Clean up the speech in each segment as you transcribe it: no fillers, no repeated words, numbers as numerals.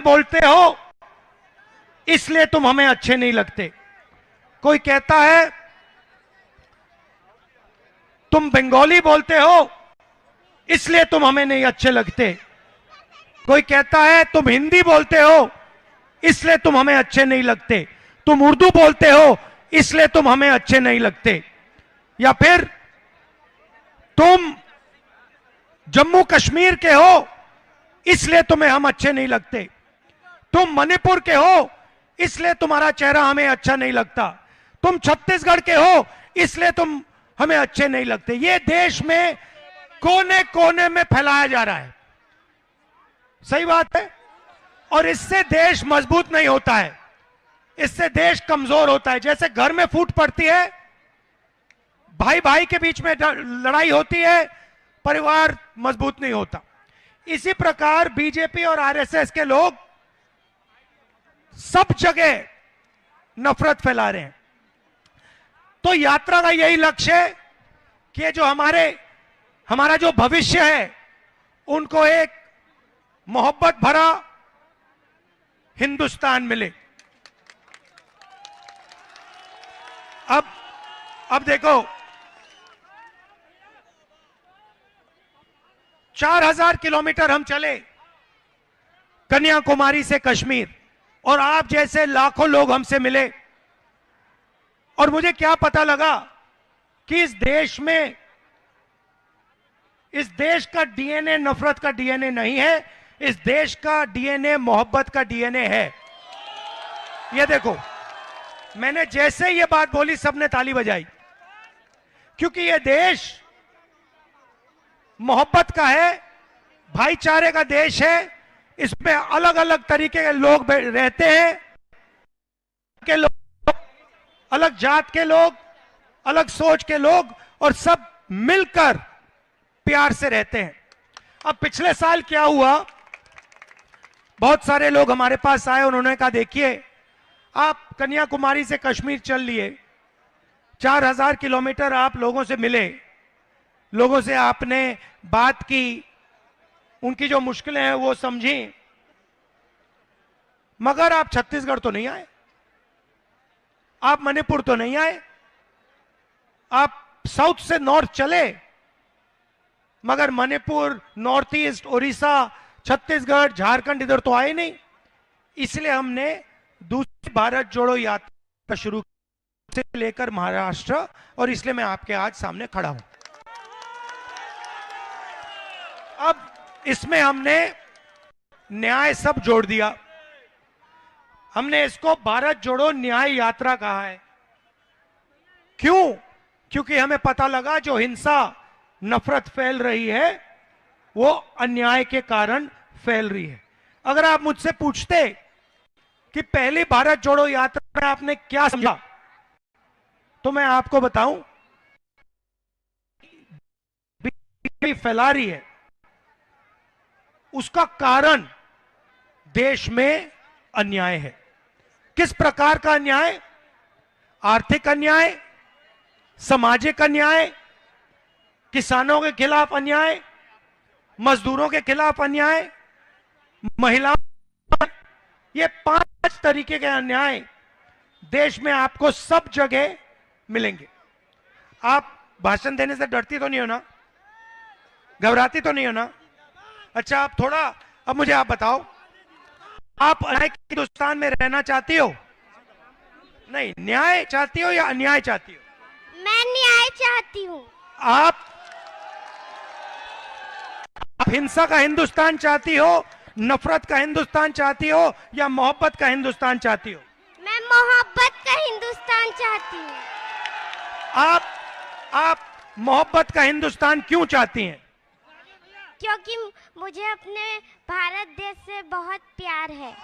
बोलते हो इसलिए तुम हमें अच्छे नहीं लगते। कोई कहता है तुम बंगाली बोलते हो इसलिए तुम हमें नहीं अच्छे लगते। कोई कहता है तुम हिंदी बोलते हो इसलिए तुम हमें अच्छे नहीं लगते। तुम उर्दू बोलते हो इसलिए तुम हमें अच्छे नहीं लगते। या फिर तुम जम्मू कश्मीर के हो इसलिए तुम्हें हम अच्छे नहीं लगते। तुम मणिपुर के हो इसलिए तुम्हारा चेहरा हमें अच्छा नहीं लगता। तुम छत्तीसगढ़ के हो इसलिए तुम हमें अच्छे नहीं लगते। ये देश में कोने कोने में फैलाया जा रहा है। सही बात है। और इससे देश मजबूत नहीं होता है, इससे देश कमजोर होता है। जैसे घर में फूट पड़ती है, भाई भाई के बीच में लड़ाई होती है, परिवार मजबूत नहीं होता। इसी प्रकार बीजेपी और आरएसएस के लोग सब जगह नफरत फैला रहे हैं। तो यात्रा का यही लक्ष्य है कि जो हमारा जो भविष्य है उनको एक मोहब्बत भरा हिंदुस्तान मिले। अब देखो 4000 किलोमीटर हम चले कन्याकुमारी से कश्मीर, और आप जैसे लाखों लोग हमसे मिले, और मुझे क्या पता लगा कि इस देश का डीएनए नफरत का डीएनए नहीं है, इस देश का डीएनए मोहब्बत का डीएनए है। ये देखो, मैंने जैसे ये बात बोली सबने ताली बजाई, क्योंकि ये देश मोहब्बत का है, भाईचारे का देश है। इसमें अलग अलग तरीके के लोग रहते हैं, के लोग, अलग जात के लोग, अलग सोच के लोग, और सब मिलकर प्यार से रहते हैं। अब पिछले साल क्या हुआ, बहुत सारे लोग हमारे पास आए, उन्होंने कहा देखिए आप कन्याकुमारी से कश्मीर चल लिए, 4000 किलोमीटर आप लोगों से मिले, लोगों से आपने बात की, उनकी जो मुश्किलें हैं वो समझी, मगर आप छत्तीसगढ़ तो नहीं आए, आप मणिपुर तो नहीं आए, आप साउथ से नॉर्थ चले, मगर मणिपुर, नॉर्थ ईस्ट, उड़ीसा, छत्तीसगढ़, झारखंड इधर तो आए नहीं। इसलिए हमने दूसरी भारत जोड़ो यात्रा शुरू से लेकर महाराष्ट्र, और इसलिए मैं आपके आज सामने खड़ा हूं। अब इसमें हमने न्याय सब जोड़ दिया, हमने इसको भारत जोड़ो न्याय यात्रा कहा है। क्यों? क्योंकि हमें पता लगा जो हिंसा, नफरत फैल रही है वो अन्याय के कारण फैल रही है। अगर आप मुझसे पूछते कि पहली भारत जोड़ो यात्रा में आपने क्या समझा, तो मैं आपको बताऊं, बीजेपी फैला रही है, उसका कारण देश में अन्याय है। किस प्रकार का अन्याय? आर्थिक अन्याय, सामाजिक अन्याय, किसानों के खिलाफ अन्याय, मजदूरों के खिलाफ अन्याय, महिलाओं, ये 5 तरीके के अन्याय देश में आपको सब जगह मिलेंगे। आप भाषण देने से डरती तो नहीं हो ना, घबराती तो नहीं हो ना? अच्छा, आप थोड़ा, अब मुझे आप बताओ, आप अन्याय के हिंदुस्तान में रहना चाहती हो? नहीं, न्याय चाहती हो या अन्याय चाहती हो? मैं न्याय चाहती हूँ। आप हिंसा का हिंदुस्तान चाहती हो, नफरत का हिंदुस्तान चाहती हो, या मोहब्बत का हिंदुस्तान चाहती हो? मैं मोहब्बत का हिंदुस्तान चाहती हूँ। आप मोहब्बत का हिंदुस्तान क्यों चाहती हैं? क्योंकि मुझे अपने भारत देश से बहुत प्यार है।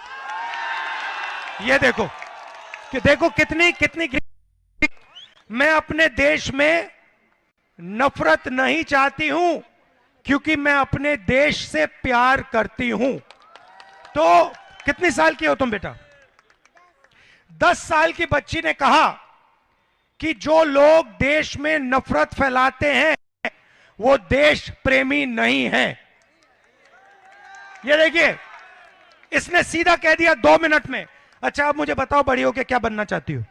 ये देखो कि देखो कितनी मैं अपने देश में नफरत नहीं चाहती हूं, क्योंकि मैं अपने देश से प्यार करती हूं। तो कितनी साल की हो तुम बेटा? 10 साल की बच्ची ने कहा कि जो लोग देश में नफरत फैलाते हैं वो देश प्रेमी नहीं है। ये देखिए, इसने सीधा कह दिया 2 मिनट में। अच्छा, अब मुझे बताओ, बड़ी होके क्या बनना चाहती हो?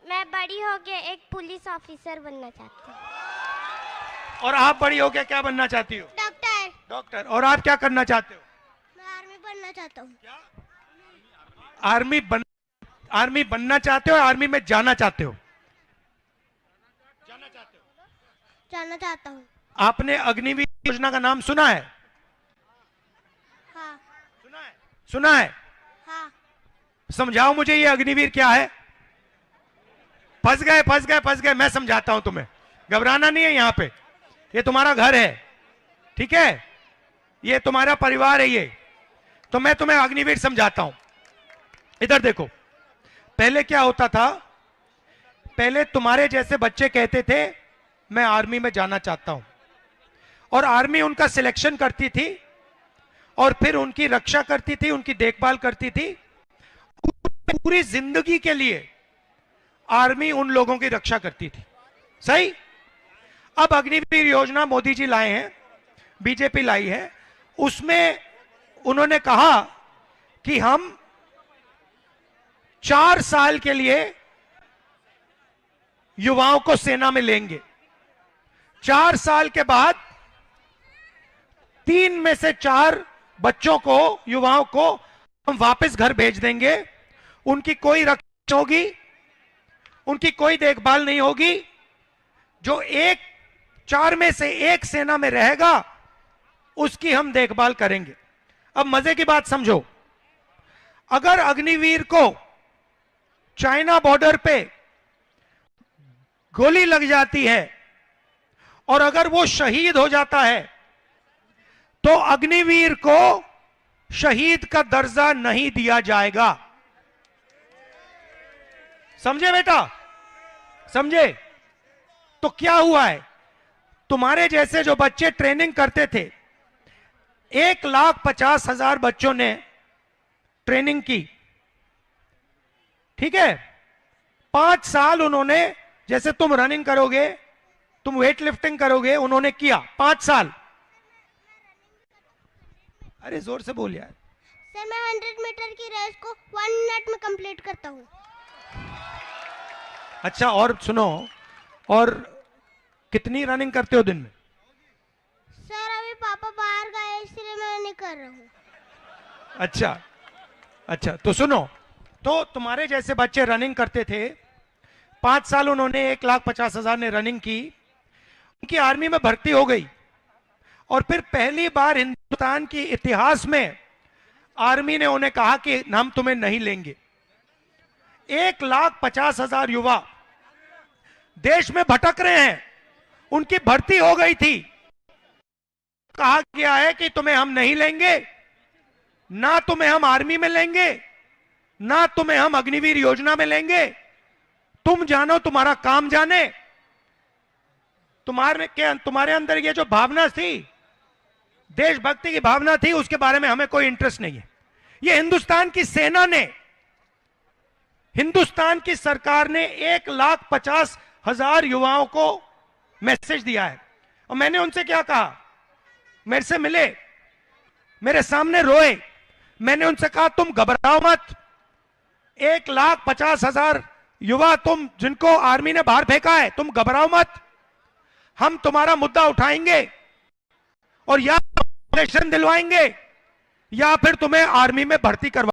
मैं बड़ी होके एक पुलिस ऑफिसर बनना चाहती हूँ। और आप बड़ी होके क्या बनना चाहती हो? डॉक्टर। डॉक्टर। और आप क्या करना चाहते हो? मैं आर्मी बनना चाहता हूँ। आर्मी बनना चाहते हो, आर्मी में जाना चाहते हो? जाना चाहता हूँ। आपने अग्निवीर योजना का नाम सुना है? हाँ। सुना है? हाँ। समझाओ मुझे, ये अग्निवीर क्या है? फंस गए, मैं समझाता हूं तुम्हें। घबराना नहीं है यहां पे, ये तुम्हारा घर है, ठीक है? ये तुम्हारा परिवार है ये। तो मैं तुम्हें अग्निवीर समझाता हूं। इधर देखो, पहले क्या होता था? पहले तुम्हारे जैसे बच्चे कहते थे मैं आर्मी में जाना चाहता हूं, और आर्मी उनका सिलेक्शन करती थी और फिर उनकी रक्षा करती थी, उनकी देखभाल करती थी। पूरी जिंदगी के लिए आर्मी उन लोगों की रक्षा करती थी, सही? अब अग्निवीर योजना मोदी जी लाए हैं, बीजेपी लाई है। उसमें उन्होंने कहा कि हम 4 साल के लिए युवाओं को सेना में लेंगे। 4 साल के बाद 3 में से 4 बच्चों को, युवाओं को हम वापस घर भेज देंगे। उनकी कोई रक्षा होगी, उनकी कोई देखभाल नहीं होगी। जो 4 में से 1 सेना में रहेगा उसकी हम देखभाल करेंगे। अब मजे की बात समझो, अगर अग्निवीर को चाइना बॉर्डर पे गोली लग जाती है और अगर वो शहीद हो जाता है तो अग्निवीर को शहीद का दर्जा नहीं दिया जाएगा। समझे बेटा? समझे? तो क्या हुआ है, तुम्हारे जैसे जो बच्चे ट्रेनिंग करते थे, 1,50,000 बच्चों ने ट्रेनिंग की, ठीक है? 5 साल उन्होंने, जैसे तुम रनिंग करोगे, तुम वेट लिफ्टिंग करोगे, उन्होंने किया 5 साल। अरे जोर से बोल यार। सर, मैं 100 मीटर की रेस को 1 मिनट में कंप्लीट करता हूँ। अच्छा, और सुनो, और कितनी रनिंग करते हो दिन में? सर, अभी पापा बाहर गए इसलिए मैं नहीं कर रहा हूँ। अच्छा, तो सुनो, तो तुम्हारे जैसे बच्चे रनिंग करते थे, 5 साल उन्होंने, 1,50,000 ने रनिंग की, उनकी आर्मी में भर्ती हो गई, और फिर पहली बार हिंदुस्तान की इतिहास में आर्मी ने उन्हें कहा कि हम तुम्हें नहीं लेंगे। 1,50,000 युवा देश में भटक रहे हैं, उनकी भर्ती हो गई थी। कहा गया है कि तुम्हें हम नहीं लेंगे, ना तुम्हें हम आर्मी में लेंगे, ना तुम्हें हम अग्निवीर योजना में लेंगे। तुम जानो, तुम्हारा काम जाने। तुम्हारे अंदर ये जो भावना थी, देशभक्ति की भावना थी, उसके बारे में हमें कोई इंटरेस्ट नहीं है। ये हिंदुस्तान की सेना ने, हिंदुस्तान की सरकार ने 1,50,000 युवाओं को मैसेज दिया है। और मैंने उनसे क्या कहा, मेरे से मिले, मेरे सामने रोए, मैंने उनसे कहा तुम घबराओ मत। 1,50,000 युवा तुम, जिनको आर्मी ने बाहर फेंका है, तुम घबराओ मत। हम तुम्हारा मुद्दा उठाएंगे और या ऑपरेशन दिलवाएंगे या फिर तुम्हें आर्मी में भर्ती करवा